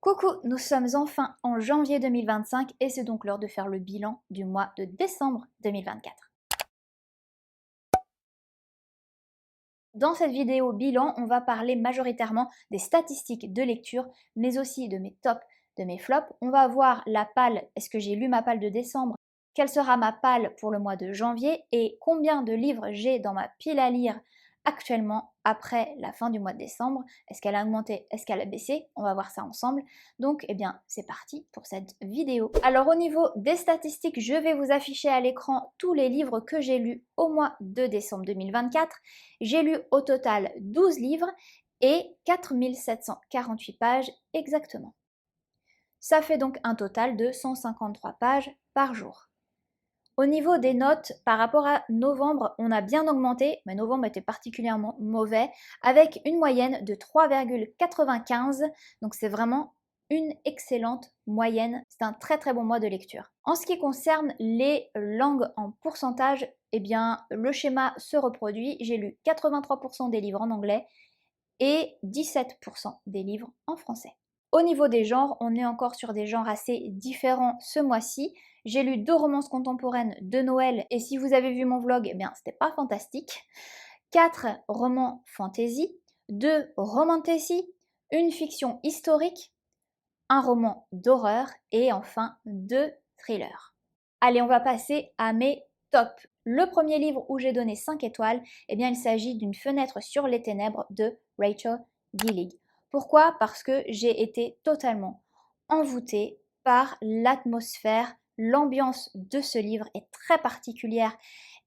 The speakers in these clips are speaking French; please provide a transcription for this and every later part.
Coucou, nous sommes enfin en janvier 2025 et c'est donc l'heure de faire le bilan du mois de décembre 2024. Dans cette vidéo bilan, on va parler majoritairement des statistiques de lecture, mais aussi de mes tops, de mes flops. On va voir la palle, est-ce que j'ai lu ma palle de décembre, quelle sera ma palle pour le mois de janvier et combien de livres j'ai dans ma pile à lire actuellement après la fin du mois de décembre. Est-ce qu'elle a augmenté, est-ce qu'elle a baissé? On va voir ça ensemble. Donc, eh bien, c'est parti pour cette vidéo. Alors, au niveau des statistiques, je vais vous afficher à l'écran tous les livres que j'ai lus au mois de décembre 2024. J'ai lu au total 12 livres et 4748 pages exactement. Ça fait donc un total de 153 pages par jour. Au niveau des notes, par rapport à novembre, on a bien augmenté, mais novembre était particulièrement mauvais, avec une moyenne de 3,95, donc c'est vraiment une excellente moyenne. C'est un très très bon mois de lecture. En ce qui concerne les langues en pourcentage, eh bien le schéma se reproduit. J'ai lu 83% des livres en anglais et 17% des livres en français. Au niveau des genres, on est encore sur des genres assez différents ce mois-ci. J'ai lu 2 romances contemporaines de Noël et si vous avez vu mon vlog, eh bien c'était pas fantastique. 4 romans fantasy, 2 romantasy, une fiction historique, un roman d'horreur et enfin 2 thrillers. Allez, on va passer à mes tops. Le premier livre où j'ai donné 5 étoiles, eh bien il s'agit d'une fenêtre sur les ténèbres de Rachel Gillig. Pourquoi? Parce que j'ai été totalement envoûtée par l'atmosphère, l'ambiance de ce livre est très particulière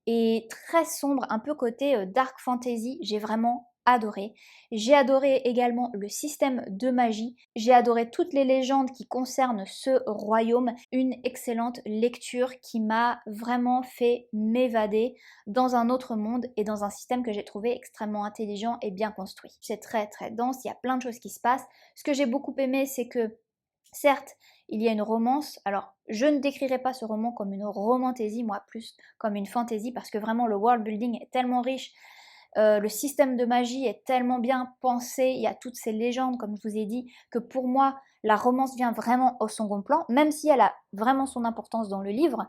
et très sombre, un peu côté dark fantasy, j'ai vraiment adoré. J'ai adoré également le système de magie, j'ai adoré toutes les légendes qui concernent ce royaume, une excellente lecture qui m'a vraiment fait m'évader dans un autre monde et dans un système que j'ai trouvé extrêmement intelligent et bien construit. C'est très très dense, il y a plein de choses qui se passent. Ce que j'ai beaucoup aimé, c'est que certes, il y a une romance. Alors, je ne décrirai pas ce roman comme une romantasy, moi plus comme une fantasy, parce que vraiment le world building est tellement riche, le système de magie est tellement bien pensé, il y a toutes ces légendes, comme je vous ai dit, que pour moi, la romance vient vraiment au second plan, même si elle a vraiment son importance dans le livre,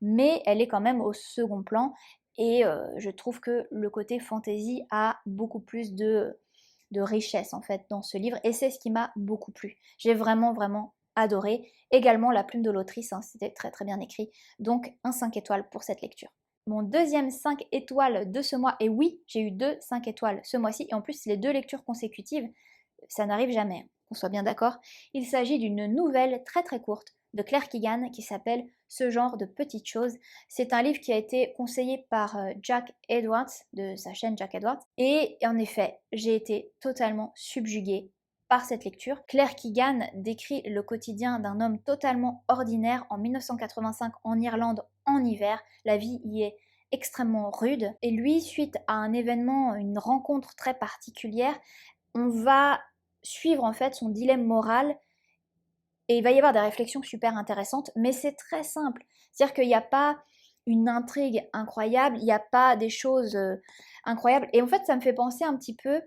mais elle est quand même au second plan, et je trouve que le côté fantasy a beaucoup plus de richesse en fait dans ce livre et c'est ce qui m'a beaucoup plu. J'ai vraiment vraiment adoré. Également la plume de l'autrice, hein, c'était très très bien écrit. Donc un 5 étoiles pour cette lecture. Mon deuxième 5 étoiles de ce mois, et oui, j'ai eu 2 5 étoiles ce mois-ci, et en plus les 2 lectures consécutives, ça n'arrive jamais, hein, qu'on soit bien d'accord. Il s'agit d'une nouvelle très très courte de Claire Keegan qui s'appelle Ce genre de petites choses. C'est un livre qui a été conseillé par Jack Edwards de sa chaîne Jack Edwards et en effet j'ai été totalement subjuguée par cette lecture. Claire Keegan décrit le quotidien d'un homme totalement ordinaire en 1985 en Irlande en hiver. La vie y est extrêmement rude et lui, suite à un événement, une rencontre très particulière, on va suivre en fait son dilemme moral et il va y avoir des réflexions super intéressantes, mais c'est très simple. C'est-à-dire qu'il n'y a pas une intrigue incroyable, il n'y a pas des choses incroyables. Et en fait, ça me fait penser un petit peu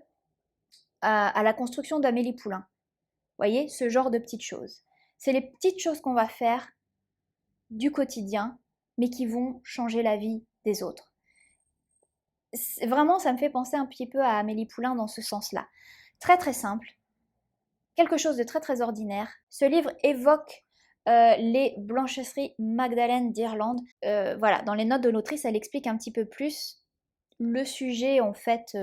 à la construction d'Amélie Poulain. Vous voyez, ce genre de petites choses. C'est les petites choses qu'on va faire du quotidien, mais qui vont changer la vie des autres. Vraiment, ça me fait penser un petit peu à Amélie Poulain dans ce sens-là. Très très simple, quelque chose de très très ordinaire. Ce livre évoque les blanchisseries Magdalene d'Irlande. Voilà, dans les notes de l'autrice, elle explique un petit peu plus le sujet en fait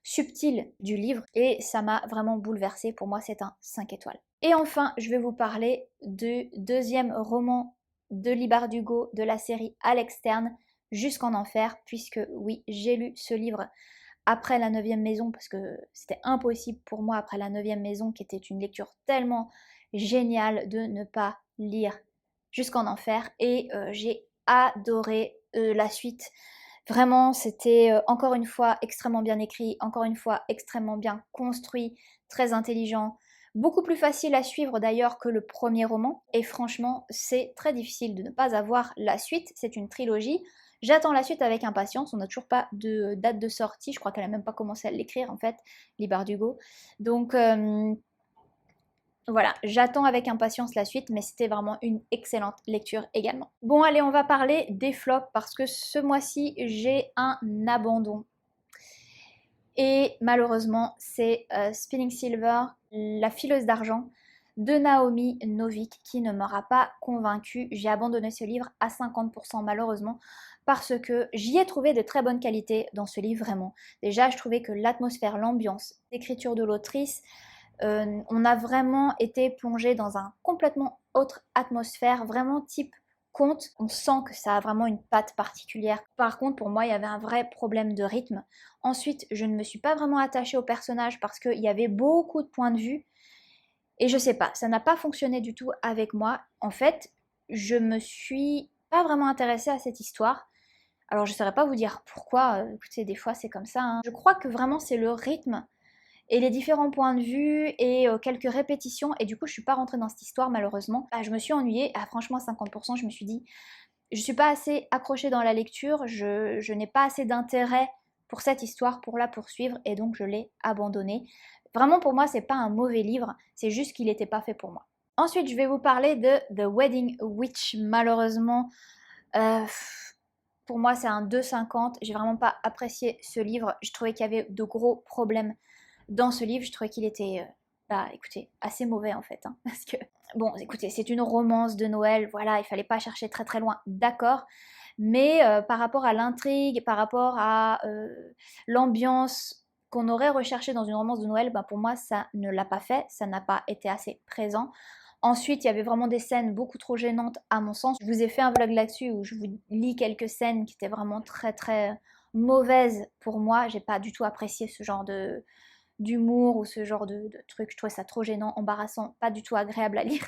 subtil du livre et ça m'a vraiment bouleversée. Pour moi, c'est un 5 étoiles. Et enfin, je vais vous parler du deuxième roman de Lee Bardugo de la série À l'externe, Jusqu'en enfer, puisque oui, j'ai lu ce livre après la 9e maison, parce que c'était impossible pour moi après la 9e maison, qui était une lecture tellement géniale, de ne pas lire Jusqu'en enfer. Et j'ai adoré la suite. Vraiment, c'était encore une fois extrêmement bien écrit, encore une fois extrêmement bien construit, très intelligent. Beaucoup plus facile à suivre d'ailleurs que le premier roman. Et franchement, c'est très difficile de ne pas avoir la suite. C'est une trilogie. J'attends la suite avec impatience, on n'a toujours pas de date de sortie, je crois qu'elle n'a même pas commencé à l'écrire en fait, Lee Bardugo. Donc Voilà, j'attends avec impatience la suite, mais c'était vraiment une excellente lecture également. Bon allez, on va parler des flops parce que ce mois-ci, j'ai un abandon. Et malheureusement, c'est Spinning Silver, la fileuse d'argent de Naomi Novik qui ne m'aura pas convaincue. J'ai abandonné ce livre à 50% malheureusement parce que j'y ai trouvé de très bonnes qualités dans ce livre vraiment. Déjà, je trouvais que l'atmosphère, l'ambiance, l'écriture de l'autrice, on a vraiment été plongé dans un complètement autre atmosphère, vraiment type conte. On sent que ça a vraiment une patte particulière. Par contre, pour moi, il y avait un vrai problème de rythme. Ensuite, je ne me suis pas vraiment attachée au personnage parce qu'il y avait beaucoup de points de vue. Et je sais pas, ça n'a pas fonctionné du tout avec moi. En fait, je me suis pas vraiment intéressée à cette histoire. Alors je saurais pas vous dire pourquoi, écoutez, des fois c'est comme ça, hein. Je crois que vraiment c'est le rythme et les différents points de vue et quelques répétitions, et du coup je suis pas rentrée dans cette histoire malheureusement. Je me suis ennuyée, franchement à 50%, je me suis dit, je suis pas assez accrochée dans la lecture, je n'ai pas assez d'intérêt pour cette histoire pour la poursuivre, et donc je l'ai abandonnée. Vraiment pour moi c'est pas un mauvais livre, c'est juste qu'il n'était pas fait pour moi. Ensuite je vais vous parler de The Wedding Witch, malheureusement. Euh, pour moi c'est un 2,50, j'ai vraiment pas apprécié ce livre, je trouvais qu'il y avait de gros problèmes dans ce livre, je trouvais qu'il était, écoutez, assez mauvais en fait, hein, parce que, bon, écoutez, c'est une romance de Noël, voilà, il fallait pas chercher très très loin, d'accord, mais par rapport à l'intrigue, par rapport à l'ambiance qu'on aurait recherché dans une romance de Noël, pour moi ça ne l'a pas fait, ça n'a pas été assez présent. Ensuite, il y avait vraiment des scènes beaucoup trop gênantes à mon sens. Je vous ai fait un vlog là-dessus où je vous lis quelques scènes qui étaient vraiment très très mauvaises pour moi. J'ai pas du tout apprécié ce genre d'humour ou ce genre de truc. Je trouvais ça trop gênant, embarrassant, pas du tout agréable à lire.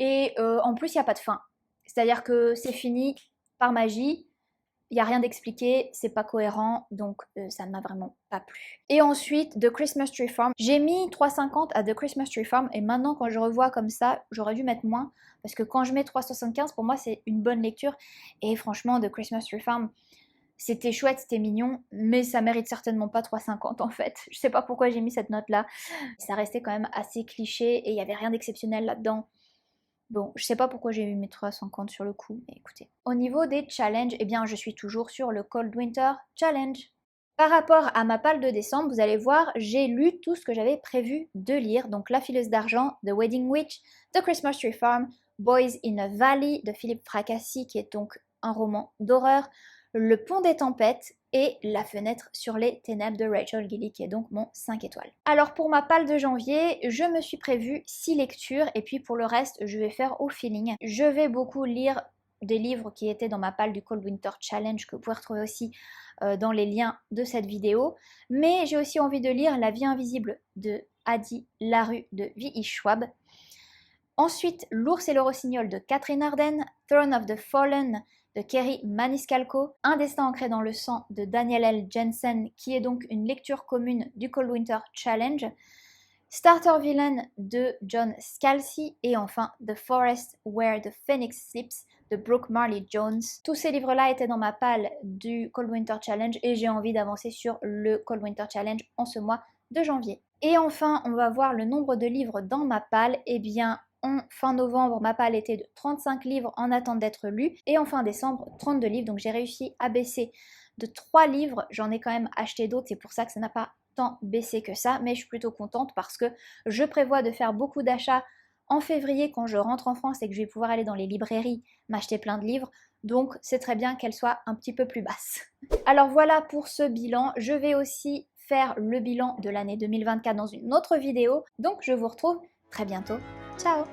Et en plus, il n'y a pas de fin. C'est-à-dire que c'est fini par magie. Il n'y a rien d'expliqué, c'est pas cohérent, donc ça ne m'a vraiment pas plu. Et ensuite, The Christmas Tree Farm. J'ai mis 3,50 à The Christmas Tree Farm, et maintenant quand je revois comme ça, j'aurais dû mettre moins, parce que quand je mets 3,75, pour moi c'est une bonne lecture, et franchement, The Christmas Tree Farm, c'était chouette, c'était mignon, mais ça mérite certainement pas 3,50 en fait. Je sais pas pourquoi j'ai mis cette note là, ça restait quand même assez cliché, et il y avait rien d'exceptionnel là-dedans. Bon, je sais pas pourquoi j'ai mis mes 3,50 sur le coup, mais écoutez. Au niveau des challenges, eh bien je suis toujours sur le Cold Winter Challenge. Par rapport à ma palle de décembre, vous allez voir, j'ai lu tout ce que j'avais prévu de lire. Donc La fileuse d'argent, The Wedding Witch, The Christmas Tree Farm, Boys in a Valley de Philippe Fracassi, qui est donc un roman d'horreur, Le Pont des Tempêtes et La fenêtre sur les ténèbres de Rachel Gilly, qui est donc mon 5 étoiles. Alors pour ma palle de janvier, je me suis prévu 6 lectures, et puis pour le reste, je vais faire au feeling. Je vais beaucoup lire des livres qui étaient dans ma palle du Cold Winter Challenge, que vous pouvez retrouver aussi dans les liens de cette vidéo. Mais j'ai aussi envie de lire La vie invisible de Adi Larue de V.I. Schwab. Ensuite, L'ours et le rossignol de Catherine Arden, Throne of the Fallen de Kerry Maniscalco, Un destin ancré dans le sang de Daniel L. Jensen, qui est donc une lecture commune du Cold Winter Challenge, Starter Villain de John Scalzi, et enfin The Forest Where the Phoenix Sleeps de Brooke Marley Jones. Tous ces livres-là étaient dans ma palle du Cold Winter Challenge, et j'ai envie d'avancer sur le Cold Winter Challenge en ce mois de janvier. Et enfin, on va voir le nombre de livres dans ma palle. Eh bien, en fin novembre, ma palle était de 35 livres en attente d'être lus, et en fin décembre, 32 livres. Donc j'ai réussi à baisser de 3 livres. J'en ai quand même acheté d'autres, c'est pour ça que ça n'a pas tant baissé que ça, mais je suis plutôt contente parce que je prévois de faire beaucoup d'achats en février quand je rentre en France et que je vais pouvoir aller dans les librairies m'acheter plein de livres. Donc c'est très bien qu'elle soit un petit peu plus basse. Alors voilà pour ce bilan. Je vais aussi faire le bilan de l'année 2024 dans une autre vidéo. Donc je vous retrouve très bientôt. Ciao!